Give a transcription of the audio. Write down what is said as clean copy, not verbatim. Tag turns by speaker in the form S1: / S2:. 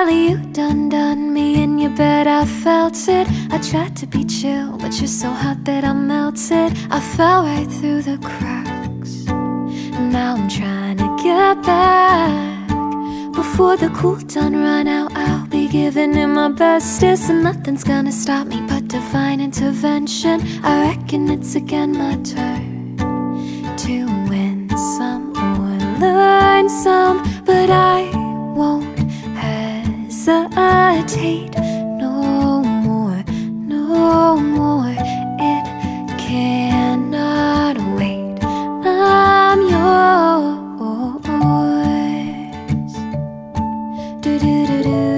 S1: Lately you done me in your bed, I felt it. I tried to be chill, but you're so hot that I melted. I fell right through the cracks. Now I'm trying to get back. Before the cool done run out, I'll be giving it my bestest. And nothing's gonna stop me but divine intervention. I reckon it's again my turn to win some or learn some, but I won't hesitate no more, no more. It cannot wait. I'm yours. Do do do do.